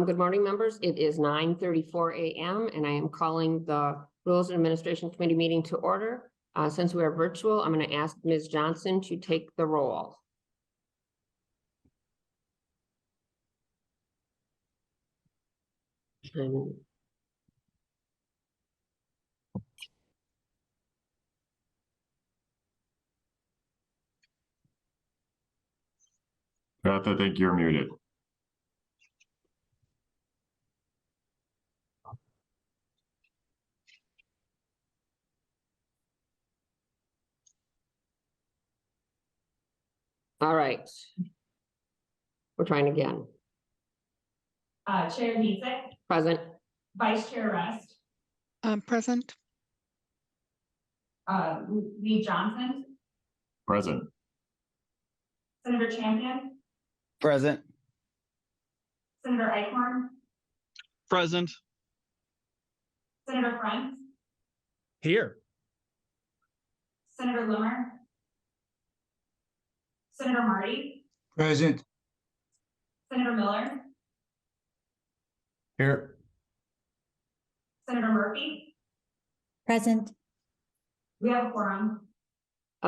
Good morning, members. It is 9:34 a.m. and I am calling the Rules and Administration Committee meeting to order. Since we are virtual, I'm going to ask Ms. Johnson to take the roll. Beth, I think you're muted. All right. We're trying again. Chair Heatsick. Present. Vice Chair Rest. Present. Lee Johnson. Present. Senator Champion. Present. Senator Eichhorn. Present. Senator Friends. Here. Senator Limmer. Senator Marty. Present. Senator Miller. Here. Senator Murphy. Present. We have a quorum.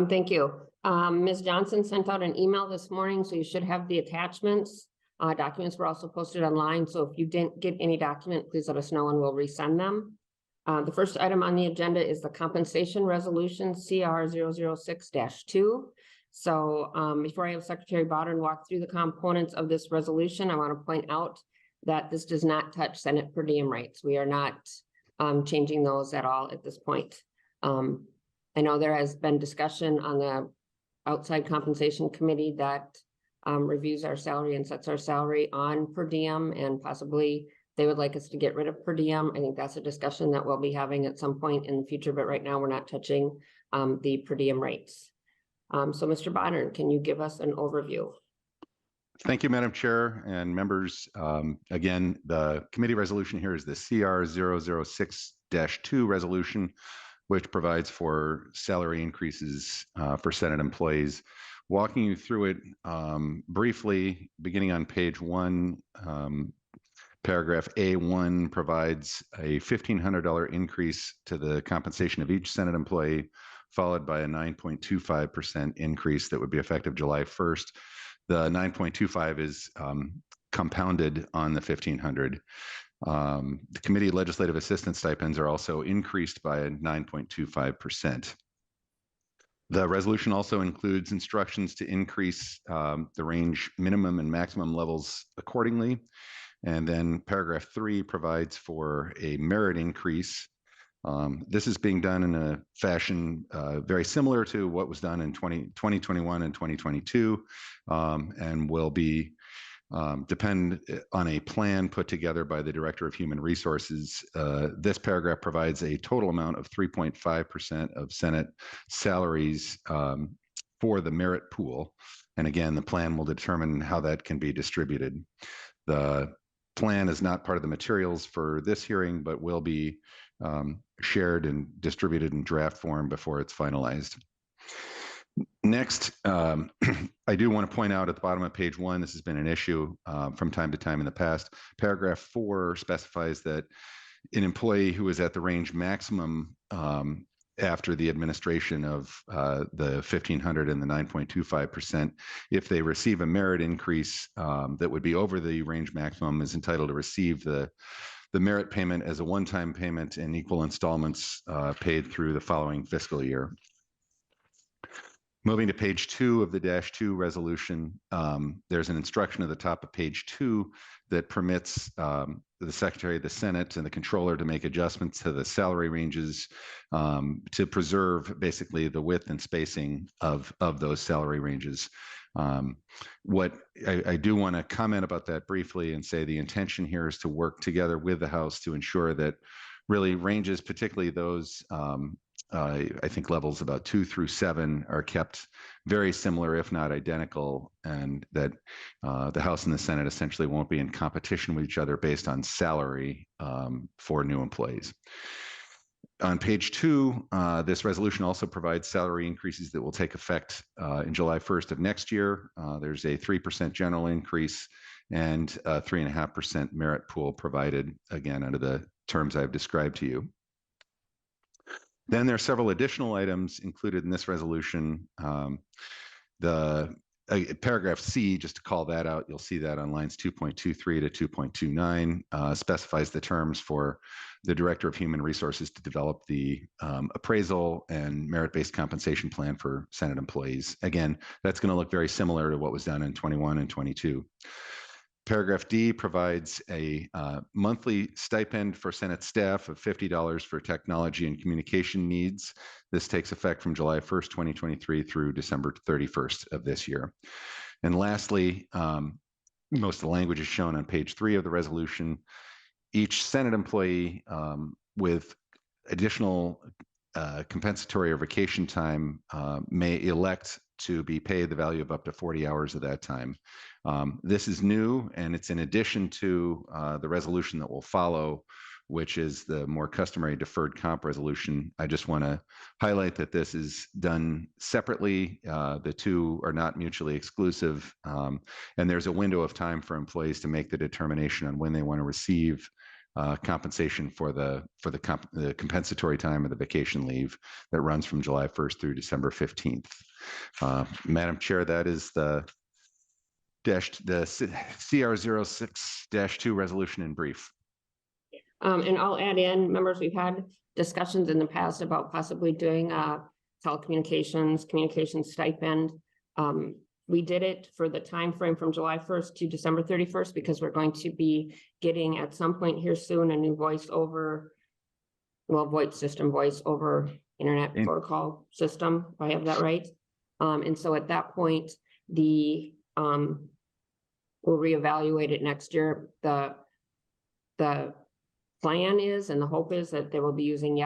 Thank you. Ms. Johnson sent out an email this morning, so you should have the attachments. Documents were also posted online, so if you didn't get any document, please let us know and we'll resend them. The first item on the agenda is the compensation resolution CR 006-2. So before I have Secretary Bowden walk through the components of this resolution, I want to point out that this does not touch Senate per diem rates. We are not changing those at all at this point. I know there has been discussion on the outside compensation committee that reviews our salary and sets our salary on per diem, and possibly they would like us to get rid of per diem. I think that's a discussion that we'll be having at some point in the future, but right now we're not touching the per diem rates. So Mr. Bowden, can you give us an overview? Thank you, Madam Chair and members. Again, the committee resolution here is the CR 006-2 resolution, which provides for salary increases for Senate employees. Walking you through it briefly, beginning on page 1, paragraph A1 provides a $1,500 increase to the compensation of each Senate employee, followed by a 9.25% increase that would be effective July 1st. The 9.25 is compounded on the 1,500. The committee legislative assistant stipends are also increased by 9.25%. The resolution also includes instructions to increase the range minimum and maximum levels accordingly. And then paragraph 3 provides for a merit increase. This is being done in a fashion very similar to what was done in 2021 and 2022, and will be depend on a plan put together by the Director of Human Resources. This paragraph provides a total amount of 3.5% of Senate salaries for the merit pool. And again, the plan will determine how that can be distributed. The plan is not part of the materials for this hearing, but will be shared and distributed in draft form before it's finalized. Next, I do want to point out at the bottom of page 1, this has been an issue from time to time in the past. Paragraph 4 specifies that an employee who is at the range maximum after the administration of the 1,500 and the 9.25%, if they receive a merit increase that would be over the range maximum, is entitled to receive the merit payment as a one-time payment in equal installments paid through the following fiscal year. Moving to page 2 of the -2 resolution, there's an instruction at the top of page 2 that permits the Secretary of the Senate and the Controller to make adjustments to the salary ranges to preserve basically the width and spacing of those salary ranges. What I do want to comment about that briefly and say the intention here is to work together with the House to ensure that really ranges, particularly those I think levels about 2 through 7 are kept very similar, if not identical, and that the House and the Senate essentially won't be in competition with each other based on salary for new employees. On page 2, this resolution also provides salary increases that will take effect in July 1st of next year. There's a 3% general increase and a 3.5% merit pool provided, again, under the terms I've described to you. Then there are several additional items included in this resolution. Paragraph C, just to call that out, you'll see that on lines 2.23 to 2.29, specifies the terms for the Director of Human Resources to develop the appraisal and merit-based compensation plan for Senate employees. Again, that's going to look very similar to what was done in 21 and 22. Paragraph D provides a monthly stipend for Senate staff of $50 for technology and communication needs. This takes effect from July 1st, 2023 through December 31st of this year. And lastly, most of the language is shown on page 3 of the resolution. Each Senate employee with additional compensatory or vacation time may elect to be paid the value of up to 40 hours of that time. This is new, and it's in addition to the resolution that will follow, which is the more customary deferred comp resolution. I just want to highlight that this is done separately. The two are not mutually exclusive, and there's a window of time for employees to make the determination on when they want to receive compensation for the compensatory time of the vacation leave that runs from July 1st through December 15th. Madam Chair, that is the CR06-2 resolution in brief. And I'll add in, members, we've had discussions in the past about possibly doing telecommunications, communication stipend. We did it for the time frame from July 1st to December 31st because we're going to be getting at some point here soon a new voice over internet protocol system, if I have that right. And so at that point, we'll reevaluate it next year. The plan is, and the hope is, that they will be using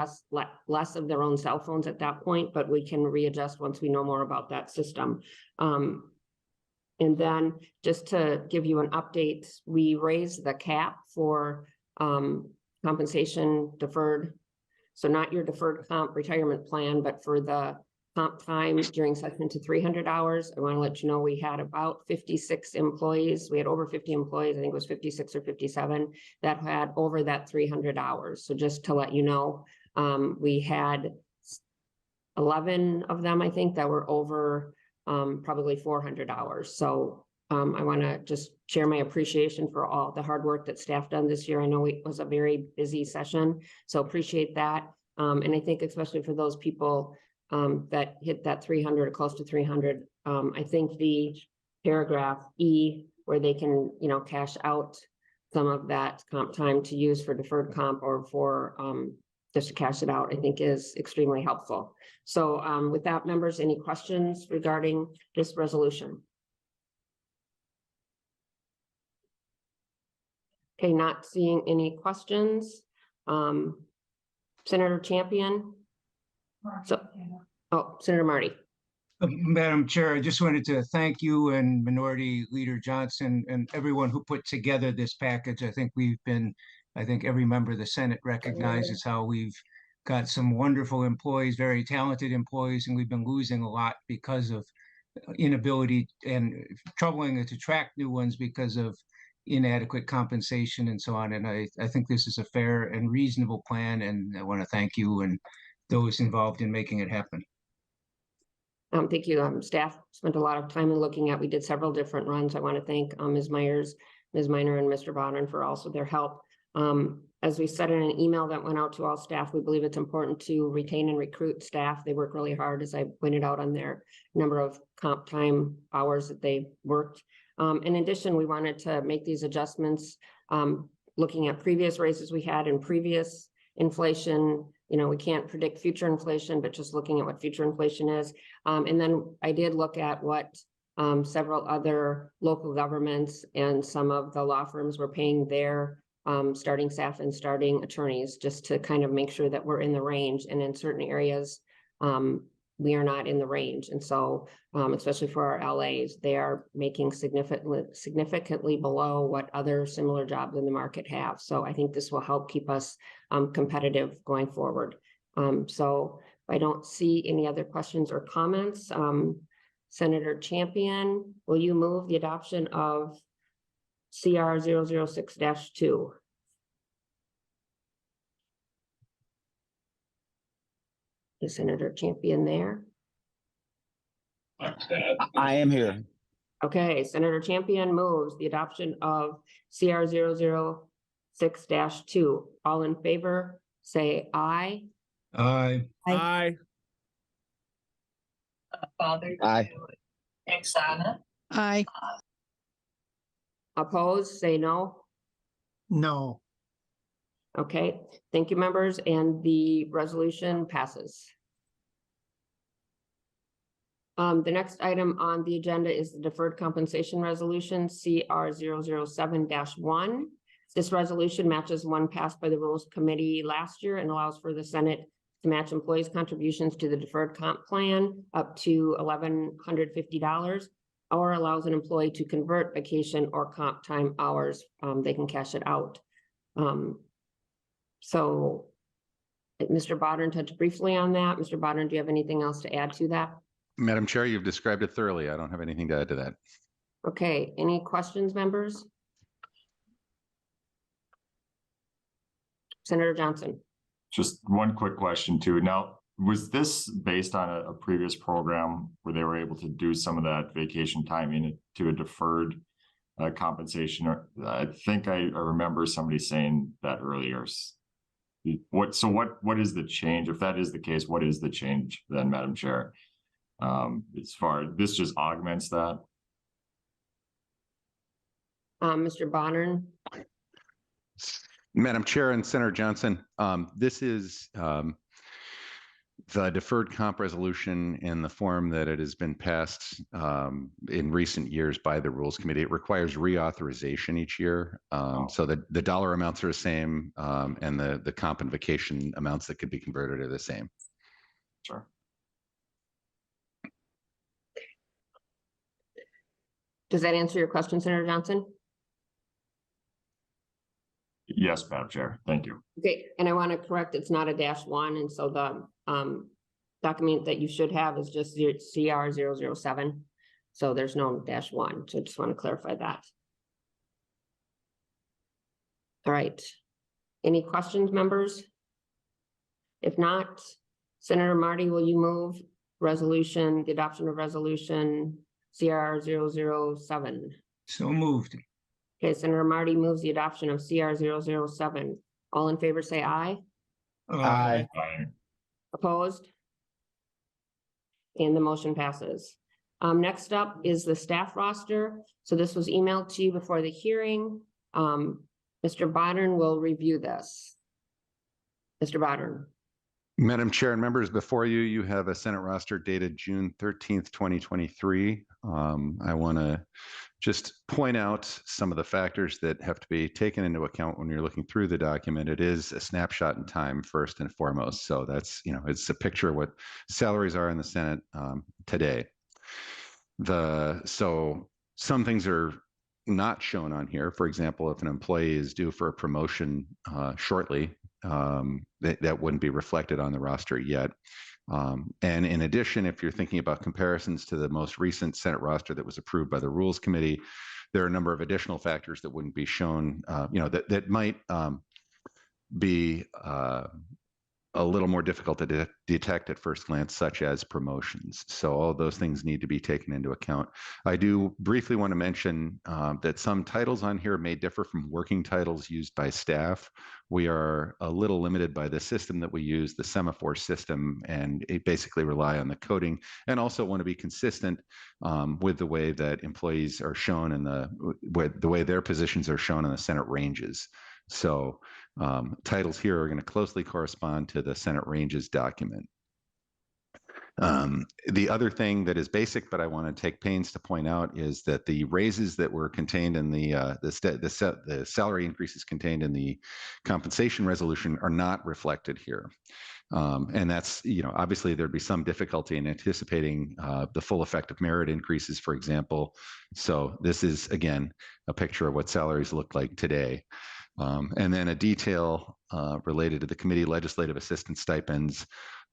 less of their own cell phones at that point, but we can readjust once we know more about that system. And then just to give you an update, we raised the cap for compensation deferred. So not your deferred comp retirement plan, but for the comp time during session to 300 hours. I want to let you know we had about 56 employees. We had over 50 employees. I think it was 56 or 57 that had over that 300 hours. So just to let you know, we had 11 of them, I think, that were over probably 400 hours. So I want to just share my appreciation for all the hard work that staff done this year. I know it was a very busy session, so appreciate that. And I think especially for those people that hit that 300 or close to 300, I think the paragraph E where they can, cash out some of that comp time to use for deferred comp or for just to cash it out, I think is extremely helpful. So with that, members, any questions regarding this resolution? Okay, not seeing any questions. Senator Champion. Senator Marty. Madam Chair, I just wanted to thank you and Minority Leader Johnson and everyone who put together this package. I think every member of the Senate recognizes how we've got some wonderful employees, very talented employees, and we've been losing a lot because of inability and troubling to attract new ones because of inadequate compensation and so on. And I think this is a fair and reasonable plan, and I want to thank you and those involved in making it happen. Thank you. Staff spent a lot of time in looking at, we did several different runs. I want to thank Ms. Myers, Ms. Miner, and Mr. Bonner for also their help. As we said in an email that went out to all staff, we believe it's important to retain and recruit staff. They work really hard, as I pointed out, on their number of comp time hours that they worked. In addition, we wanted to make these adjustments, looking at previous raises we had in previous inflation. We can't predict future inflation, but just looking at what future inflation is. And then I did look at what several other local governments and some of the law firms were paying their starting staff and starting attorneys, just to kind of make sure that we're in the range. And in certain areas, we are not in the range. And so, especially for our LAs, they are making significantly below what other similar jobs in the market have. So I think this will help keep us competitive going forward. So I don't see any other questions or comments. Senator Champion, will you move the adoption of CR 006-2. Is Senator Champion there? I am here. Okay, Senator Champion moves the adoption of CR 006-2. All in favor, say aye. Aye. Aye. Father. Aye. Exana. Aye. Opposed, say no. No. Okay, thank you, members, and the resolution passes. The next item on the agenda is the deferred compensation resolution, CR 007-1. This resolution matches one passed by the Rules Committee last year and allows for the Senate to match employees' contributions to the deferred comp plan up to $1,150, or allows an employee to convert vacation or comp time hours. They can cash it out. So Mr. Bodnar touched briefly on that. Mr. Bodnar, do you have anything else to add to that? Madam Chair, you've described it thoroughly. I don't have anything to add to that. Okay, any questions, members? Senator Johnson. Just one quick question too. Now, was this based on a previous program where they were able to do some of that vacation time into a deferred compensation? Or I think I remember somebody saying that earlier. What is the change? If that is the case, what is the change then, Madam Chair? As far this just augments that. Mr. Bodnar. Madam Chair and Senator Johnson, this is the deferred comp resolution in the form that it has been passed in recent years by the Rules Committee. It requires reauthorization each year. So the dollar amounts are the same, and the comp and vacation amounts that could be converted are the same. Sure. Does that answer your question, Senator Johnson? Yes, Madam Chair. Thank you. Okay, and I want to correct, it's not a -1, and so the document that you should have is just CR 007. So there's no -1. So I just want to clarify that. All right. Any questions, members? If not, Senator Marty, will you move resolution, the adoption of resolution CR 007? So moved. Okay, Senator Marty moves the adoption of CR 007. All in favor, say aye. Aye. Opposed? And the motion passes. Next up is the staff roster. So this was emailed to you before the hearing. Mr. Bodnar will review this. Mr. Bodnar. Madam Chair and members, before you, you have a Senate roster dated June 13th, 2023. I want to just point out some of the factors that have to be taken into account when you're looking through the document. It is a snapshot in time, first and foremost. So that's, it's a picture of what salaries are in the Senate today. So some things are not shown on here. For example, if an employee is due for a promotion shortly, that wouldn't be reflected on the roster yet. And in addition, if you're thinking about comparisons to the most recent Senate roster that was approved by the Rules Committee, there are a number of additional factors that wouldn't be shown, that might be a little more difficult to detect at first glance, such as promotions. So all of those things need to be taken into account. I do briefly want to mention that some titles on here may differ from working titles used by staff. We are a little limited by the system that we use, the semaphore system, and it basically rely on the coding, and also want to be consistent with the way that employees are shown in the way their positions are shown in the Senate ranges. So titles here are going to closely correspond to the Senate ranges document. The other thing that is basic, but I want to take pains to point out, is that the raises that were contained in the salary increases contained in the compensation resolution are not reflected here. And that's, obviously there'd be some difficulty in anticipating the full effect of merit increases, for example. So this is, again, a picture of what salaries look like today. And then a detail related to the committee legislative assistant stipends.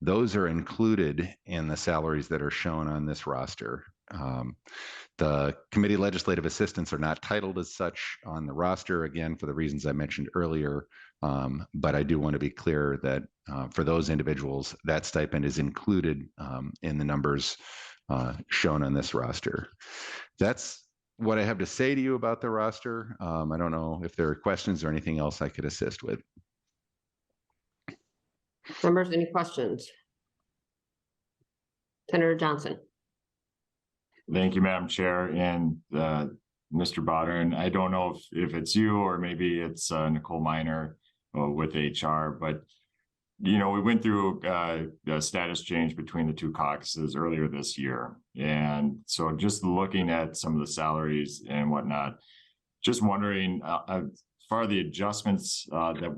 Those are included in the salaries that are shown on this roster. The committee legislative assistants are not titled as such on the roster, again, for the reasons I mentioned earlier. But I do want to be clear that for those individuals, that stipend is included in the numbers shown on this roster. That's what I have to say to you about the roster. I don't know if there are questions or anything else I could assist with. Members, any questions? Senator Johnson. Thank you, Madam Chair, and Mr. Botter. And I don't know if it's you or maybe it's Nicole Miner with HR, but we went through a status change between the two caucuses earlier this year. And so just looking at some of the salaries and whatnot, just wondering, for the adjustments that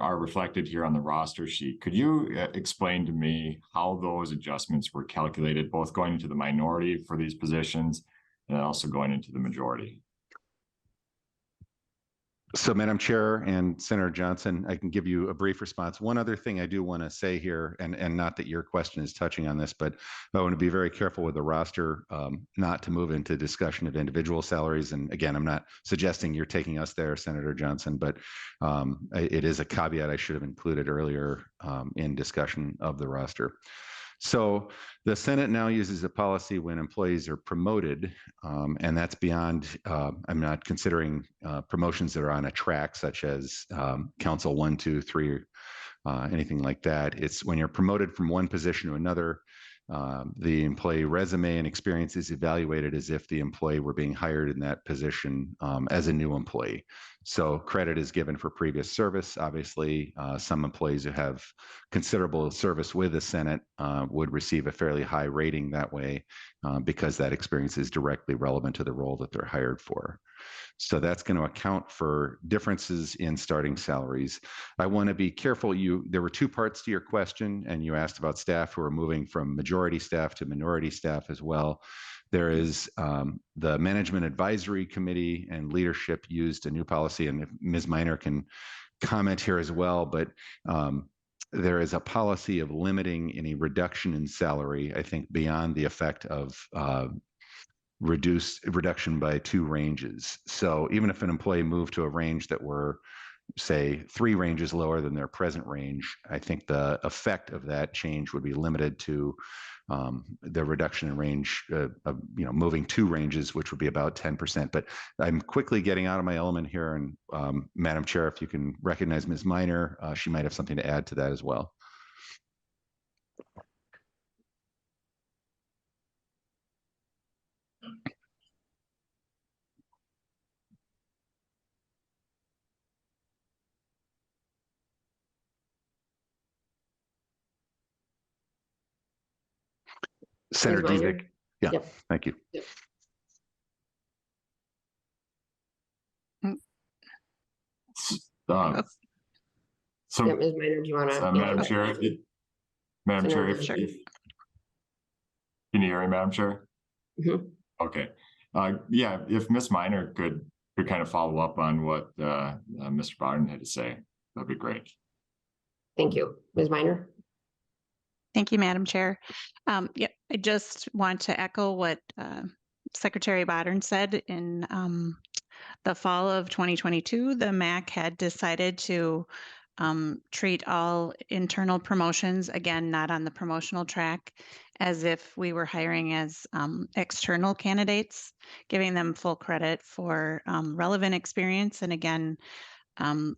are reflected here on the roster sheet, could you explain to me how those adjustments were calculated, both going into the minority for these positions and also going into the majority? So, Madam Chair and Senator Johnson, I can give you a brief response. One other thing I do want to say here, and not that your question is touching on this, but I want to be very careful with the roster, not to move into discussion of individual salaries. And again, I'm not suggesting you're taking us there, Senator Johnson, but it is a caveat I should have included earlier in discussion of the roster. So the Senate now uses a policy when employees are promoted, and that's beyond, I'm not considering promotions that are on a track, such as Council 1, 2, 3, anything like that. It's when you're promoted from one position to another, the employee resume and experience is evaluated as if the employee were being hired in that position as a new employee. So credit is given for previous service. Obviously, some employees who have considerable service with the Senate would receive a fairly high rating that way because that experience is directly relevant to the role that they're hired for. So that's going to account for differences in starting salaries. I want to be careful. There were two parts to your question, and you asked about staff who are moving from majority staff to minority staff as well. There is the Management Advisory Committee and leadership used a new policy, and Ms. Miner can comment here as well, but there is a policy of limiting any reduction in salary, I think, beyond the effect of reduction by 2 ranges. So even if an employee moved to a range that were, say, 3 ranges lower than their present range, I think the effect of that change would be limited to the reduction in range of moving 2 ranges, which would be about 10%. But I'm quickly getting out of my element here, and Madam Chair, if you can recognize Ms. Miner, she might have something to add to that as well. Senator Devick. Yeah, Yep. thank you. Yep. So, Yep, Ms. Miner, do you want to? Madam Chair, Madam Chair, Senator if can you hear me, Madam Chair? Mhm. Okay. Yeah, if Ms. Miner could kind of follow up on what Mr. Barton had to say, that'd be great. Thank you. Ms. Miner? Thank you, Madam Chair. Yeah, I just want to echo what Secretary Bodden said. In the fall of 2022, the MAC had decided to treat all internal promotions, again, not on the promotional track, as if we were hiring as external candidates, giving them full credit for relevant experience. And again,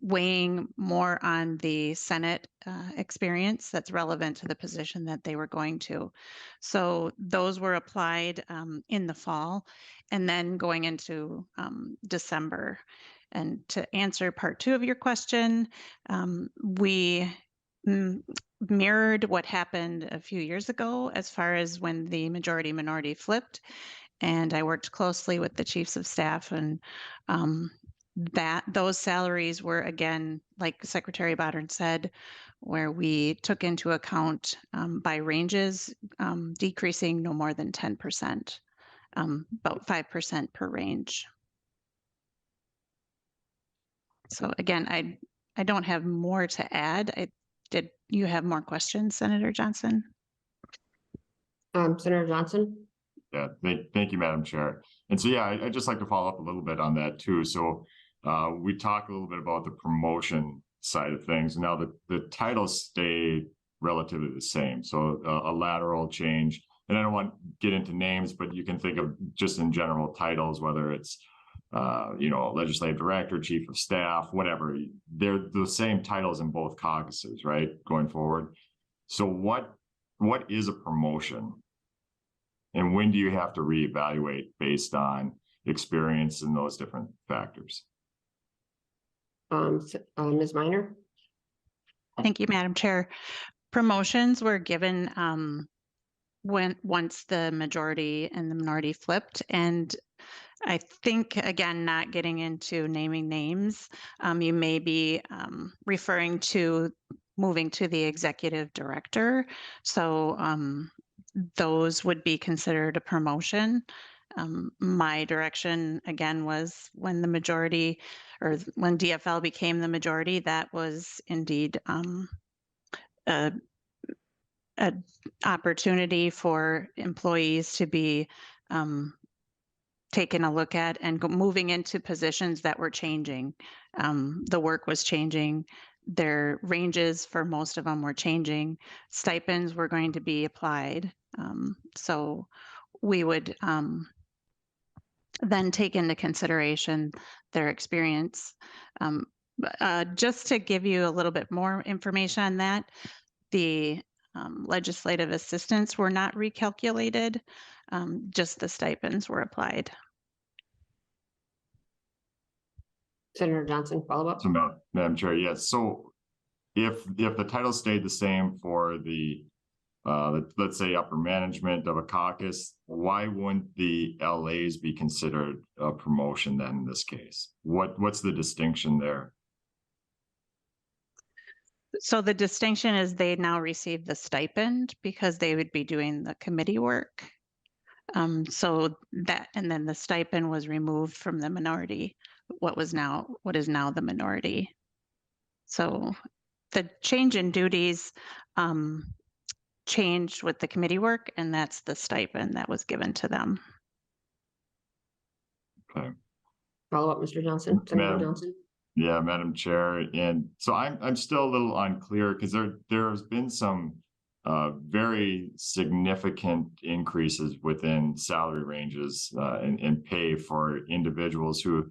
weighing more on the Senate experience that's relevant to the position that they were going to. So those were applied in the fall and then going into December. And to answer part 2 of your question, we mirrored what happened a few years ago as far as when the majority minority flipped. And I worked closely with the chiefs of staff, and that those salaries were, again, like Secretary Bodden said, where we took into account by ranges, decreasing no more than 10%, about 5% per range. So again, I don't have more to add. Did you have more questions, Senator Johnson? Senator Johnson? Yeah, thank you, Madam Chair. And so, yeah, I'd just like to follow up a little bit on that too. So we talked a little bit about the promotion side of things. Now the titles stay relatively the same. So a lateral change, and I don't want to get into names, but you can think of just in general titles, whether it's legislative director, chief of staff, whatever. They're the same titles in both caucuses, right? Going forward. So what is a promotion? And when do you have to reevaluate based on experience and those different factors? Ms. Minor? Thank you, Madam Chair. Promotions were given once the majority and the minority flipped. And I think, again, not getting into naming names, you may be referring to moving to the executive director. So those would be considered a promotion. My direction, again, was when the majority or when DFL became the majority, that was indeed a opportunity for employees to be taken a look at and moving into positions that were changing. The work was changing. Their ranges for most of them were changing. Stipends were going to be applied. So we would then take into consideration their experience. Just to give you a little bit more information on that, the legislative assistants were not recalculated, just the stipends were applied. Senator Johnson, follow up. So, Madam Chair, yes. So if the title stayed the same for the let's say upper management of a caucus, why wouldn't the LAs be considered a promotion then in this case? What's the distinction there? So the distinction is they now receive the stipend because they would be doing the committee work. So that, and then the stipend was removed from the minority, what is now the minority. So the change in duties changed with the committee work, and that's the stipend that was given to them. Okay. Follow up, Mr. Johnson, Senator Johnson. Yeah, Madam Chair. And so I'm still a little unclear because there's been some very significant increases within salary ranges and pay for individuals who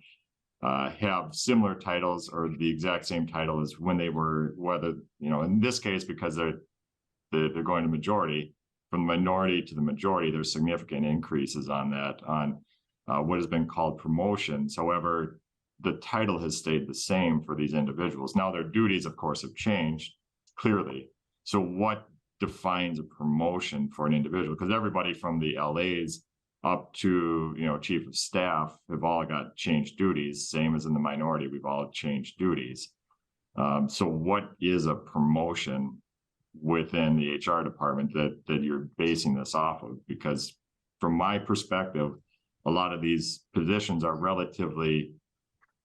have similar titles or the exact same title as when they were, whether, in this case, because they're going to majority, from the minority to the majority, there's significant increases on that, on what has been called promotions. However, the title has stayed the same for these individuals. Now their duties, of course, have changed clearly. So what defines a promotion for an individual? Because everybody from the LAs up to, chief of staff have all got changed duties, same as in the minority, we've all changed duties. So what is a promotion within the HR department that you're basing this off of? Because from my perspective, a lot of these positions are relatively,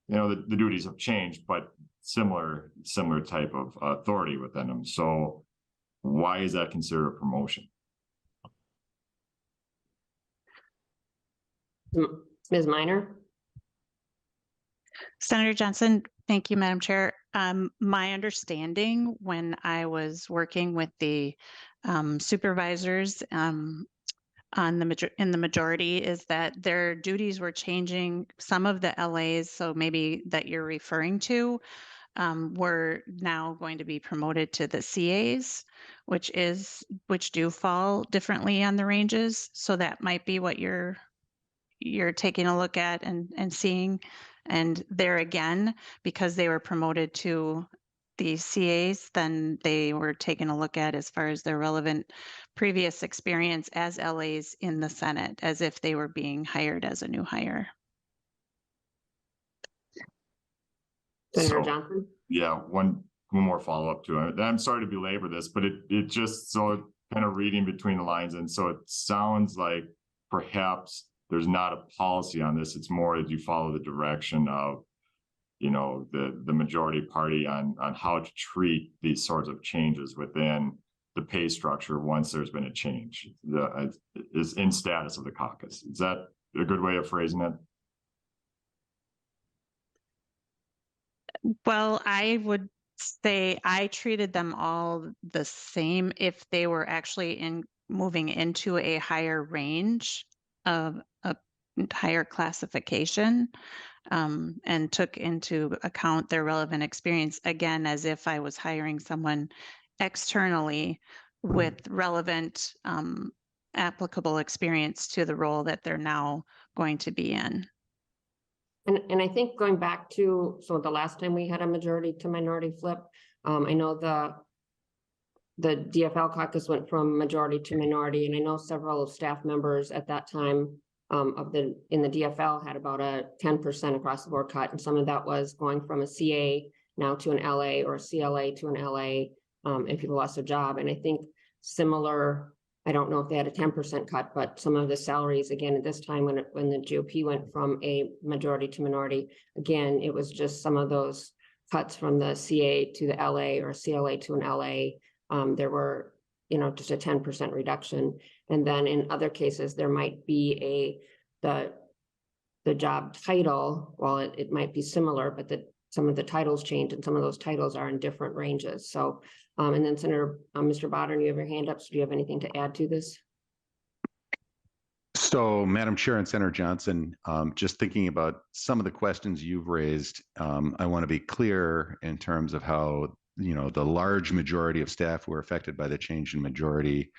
the duties have changed, but similar type of authority within them. So why is that considered a promotion? Ms. Minor? Senator Johnson, thank you, Madam Chair. My understanding when I was working with the supervisors in the majority is that their duties were changing. Some of the LAs, so maybe that you're referring to, were now going to be promoted to the CAs, which do fall differently on the ranges. So that might be what you're taking a look at and seeing. And there again, because they were promoted to the CAs, then they were taken a look at as far as their relevant previous experience as LAs in the Senate, as if they were being hired as a new hire. Senator Johnson? Yeah, one more follow-up to it. I'm sorry to belabor this, but it just, so kind of reading between the lines, and so it sounds like perhaps there's not a policy on this. It's more that you follow the direction of, the majority party on how to treat these sorts of changes within the pay structure once there's been a change, is in status of the caucus. Is that a good way of phrasing it? Well, I would say I treated them all the same if they were actually moving into a higher range of a higher classification, and took into account their relevant experience, again, as if I was hiring someone externally with relevant applicable experience to the role that they're now going to be in. And I think going back to, so the last time we had a majority to minority flip, I know the DFL caucus went from majority to minority, and I know several staff members at that time in the DFL had about a 10% across the board cut, and some of that was going from a CA now to an LA or a CLA to an LA, and people lost their job. And I think similar, I don't know if they had a 10% cut, but some of the salaries, again, at this time when the GOP went from a majority to minority, again, it was just some of those cuts from the CA to the LA or CLA to an LA. There were, just a 10% reduction. And then in other cases, there might be the job title, while it might be similar, but some of the titles change and some of those titles are in different ranges. So, and then Senator, Mr. Bodden, you have your hand up. So do you have anything to add to this? So, Madam Chair and Senator Johnson, just thinking about some of the questions you've raised, I want to be clear in terms of how, the large majority of staff who were affected by the change in majority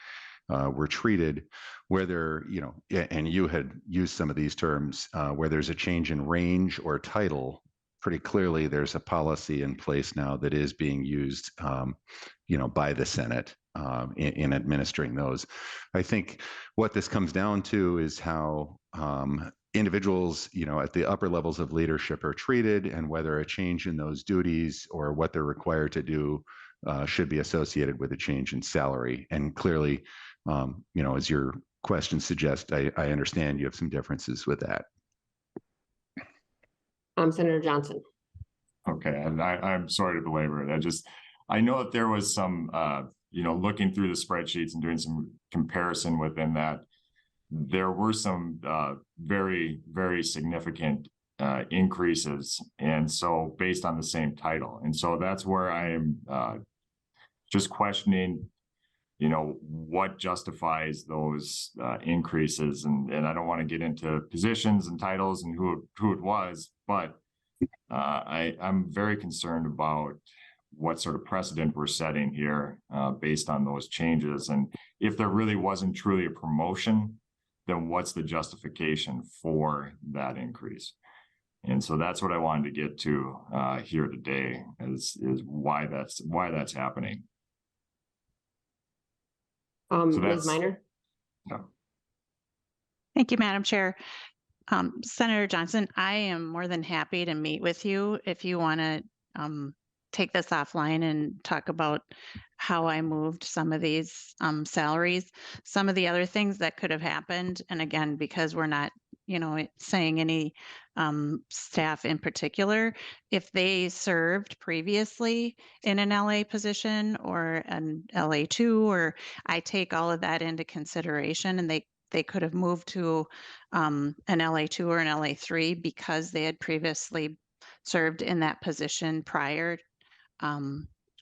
were treated, whether, and you had used some of these terms, where there's a change in range or title. Pretty clearly, there's a policy in place now that is being used, by the Senate in administering those. I think what this comes down to is how individuals, at the upper levels of leadership are treated, and whether a change in those duties or what they're required to do should be associated with a change in salary. And clearly, as your question suggests, I understand you have some differences with that. Senator Johnson. Okay, and I'm sorry to belabor it. I know that there was some, looking through the spreadsheets and doing some comparison within that, there were some very, very significant increases. And so based on the same title. And so that's where I am just questioning, what justifies those increases. And I don't want to get into positions and titles and who it was, but I'm very concerned about what sort of precedent we're setting here based on those changes. And if there really wasn't truly a promotion, then what's the justification for that increase? And so that's what I wanted to get to here today is why that's happening. Ms. Minor. Yeah. Thank you, Madam Chair. Senator Johnson, I am more than happy to meet with you if you want to take this offline and talk about how I moved some of these salaries. Some of the other things that could have happened, and again, because we're not, saying any staff in particular, if they served previously in an LA position or an LA2, or I take all of that into consideration, and they could have moved to an LA2 or an LA3 because they had previously served in that position prior,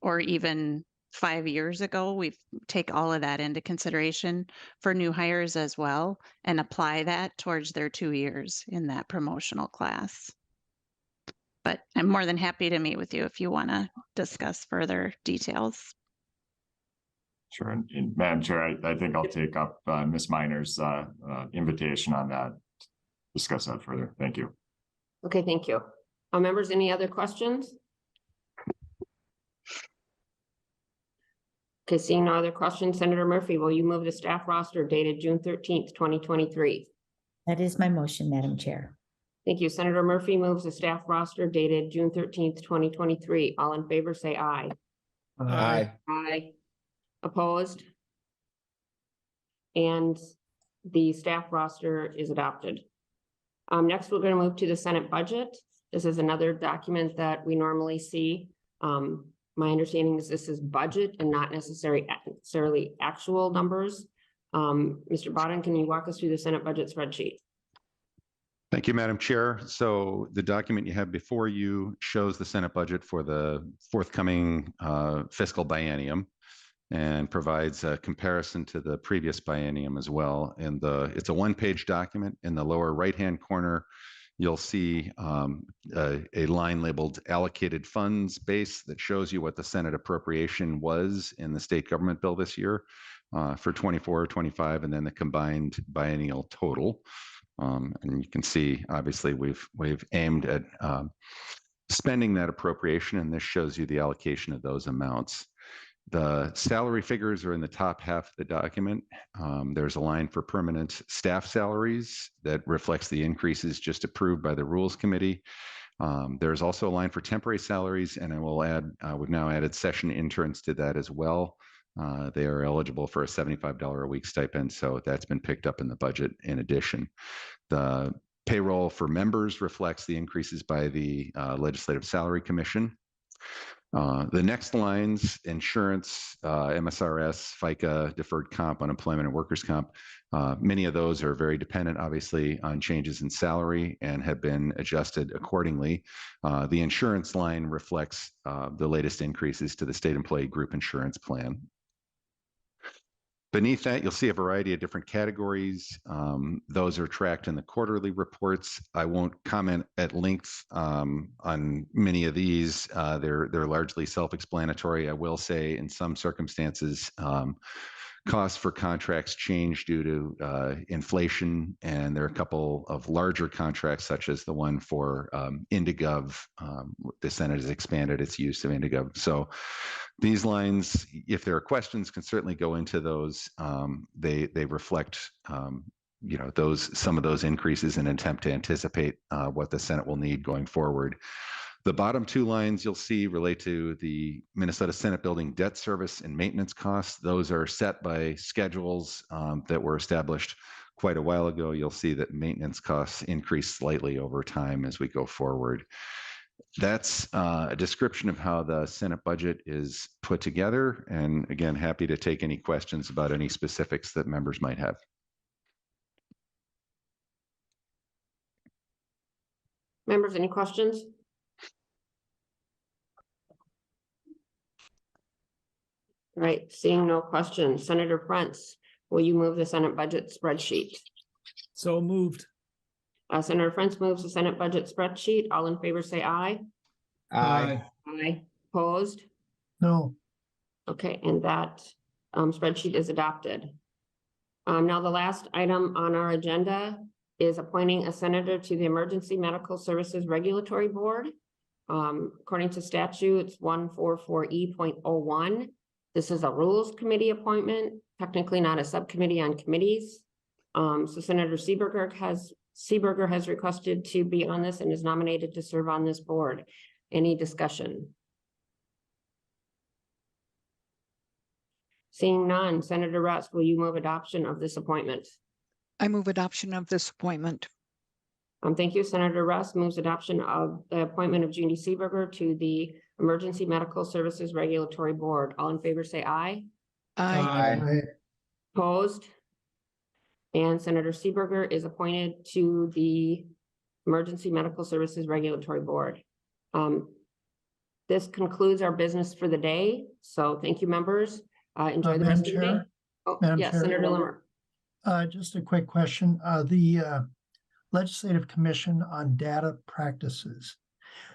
or even 5 years ago. We take all of that into consideration for new hires as well and apply that towards their 2 years in that promotional class. But I'm more than happy to meet with you if you want to discuss further details. Sure. And Madam Chair, I think I'll take up Ms. Minor's invitation on that, discuss that further. Thank you. Okay, thank you. Members, any other questions? Okay, seeing no other questions, Senator Murphy, will you move the staff roster dated June 13th, 2023? That is my motion, Madam Chair. Thank you. Senator Murphy moves the staff roster dated June 13th, 2023. All in favor, say aye. Aye. Aye. Opposed? And the staff roster is adopted. Next, we're going to move to the Senate budget. This is another document that we normally see. My understanding is this is budget and not necessarily actual numbers. Mr. Bodden, can you walk us through the Senate budget spreadsheet? Thank you, Madam Chair. So the document you have before you shows the Senate budget for the forthcoming fiscal biennium and provides a comparison to the previous biennium as well. And it's a one-page document. In the lower right-hand corner, you'll see a line labeled allocated funds base that shows you what the Senate appropriation was in the state government bill this year for 24-25, and then the combined biennial total. And you can see, obviously, we've aimed at spending that appropriation, and this shows you the allocation of those amounts. The salary figures are in the top half of the document. There's a line for permanent staff salaries that reflects the increases just approved by the Rules Committee. There's also a line for temporary salaries, and I will add, we've now added session interns to that as well. They are eligible for a $75 a week stipend, so that's been picked up in the budget in addition. The payroll for members reflects the increases by the Legislative Salary Commission. The next lines, insurance, MSRS, FICA, deferred comp, unemployment, and workers' comp, many of those are very dependent, obviously, on changes in salary and have been adjusted accordingly. The insurance line reflects the latest increases to the state employee group insurance plan. Beneath that, you'll see a variety of different categories. Those are tracked in the quarterly reports. I won't comment at length on many of these. They're largely self-explanatory. I will say in some circumstances, costs for contracts change due to inflation, and there are a couple of larger contracts, such as the one for Indigov. The Senate has expanded its use of Indigov. So these lines, if there are questions, can certainly go into those. They reflect some of those increases in an attempt to anticipate what the Senate will need going forward. The bottom two lines you'll see relate to the Minnesota Senate Building debt service and maintenance costs. Those are set by schedules that were established quite a while ago. You'll see that maintenance costs increase slightly over time as we go forward. That's a description of how the Senate budget is put together. And again, happy to take any questions about any specifics that members might have. Members, any questions? All right, seeing no questions. Senator Prince, will you move the Senate budget spreadsheet? So moved. Senator Prince moves the Senate budget spreadsheet. All in favor say aye. Aye. Aye. Opposed? No. Okay, and that spreadsheet is adopted. Now the last item on our agenda is appointing a senator to the Emergency Medical Services Regulatory Board. According to statutes 144E.01, this is a Rules Committee appointment, technically not a subcommittee on committees. So Senator Seeberger has requested to be on this and is nominated to serve on this board. Any discussion? Seeing none, Senator Russ, will you move adoption of this appointment? I move adoption of this appointment. Thank you. Senator Russ moves adoption of the appointment of Judy Seeberger to the Emergency Medical Services Regulatory Board. All in favor say aye. Aye. Opposed? And Senator Seeberger is appointed to the Emergency Medical Services Regulatory Board. This concludes our business for the day. So thank you, members. Enjoy the rest of the day. Oh, yes, Senator Limmer. Just a quick question. The Legislative Commission on Data Practices.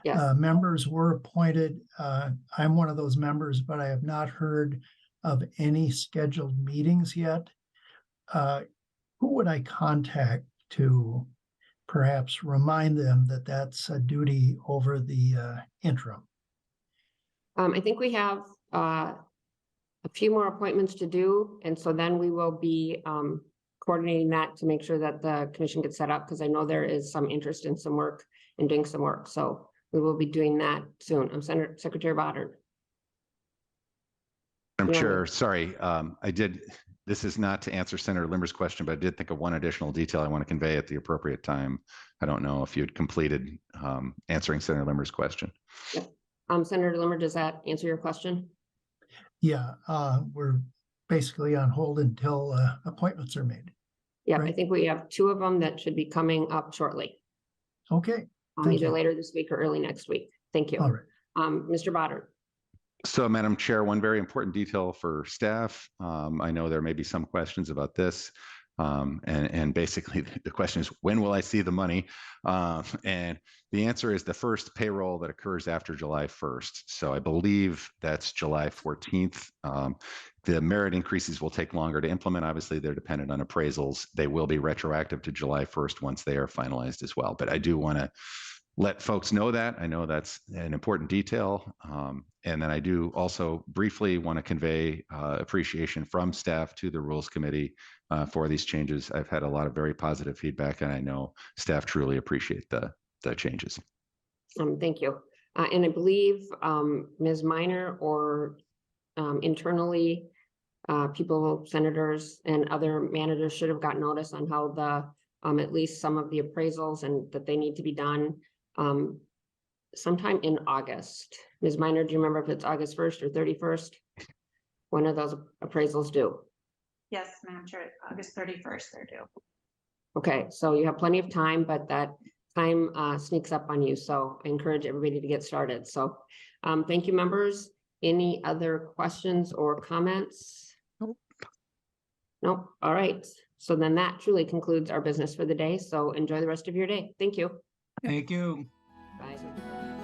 Yes. Members were appointed. I'm one of those members, but I have not heard of any scheduled meetings yet. Who would I contact to perhaps remind them that that's a duty over the interim? I think we have a few more appointments to do, and so then we will be coordinating that to make sure that the commission gets set up, because I know there is some interest in some work and doing some work. So we will be doing that soon. I'm Secretary Bodden. Madam Chair, sorry, this is not to answer Senator Limmer's question, but I did think of one additional detail I want to convey at the appropriate time. I don't know if you'd completed answering Senator Limmer's question. Yep. Senator Limmer, does that answer your question? Yeah, we're basically on hold until appointments are made. Yeah, I Right. think we have 2 of them that should be coming up shortly. Okay, Thank Either you. later this week or early next week. Thank you. all right. Mr. Botter. So, Madam Chair, one very important detail for staff. I know there may be some questions about this. And basically the question is, when will I see the money? And the answer is the first payroll that occurs after July 1st. So I believe that's July 14th. The merit increases will take longer to implement. Obviously, they're dependent on appraisals. They will be retroactive to July 1st once they are finalized as well. But I do want to let folks know that. I know that's an important detail. And then I do also briefly want to convey appreciation from staff to the Rules Committee for these changes. I've had a lot of very positive feedback, and I know staff truly appreciate the changes. Thank you. And I believe Ms. Minor or internally, people, senators and other managers should have got notice on how the, at least some of the appraisals and that they need to be done sometime in August. Ms. Minor, do you remember if it's August 1st or 31st? When are those appraisals due? Yes, Madam Chair, August 31st, they're due. Okay, so you have plenty of time, but that time sneaks up on you. So I encourage everybody to get started. So thank you, members. Any other questions or comments? Nope. Nope. All right. So then that truly concludes our business for the day. So enjoy the rest of your day. Thank you. Thank you. Bye.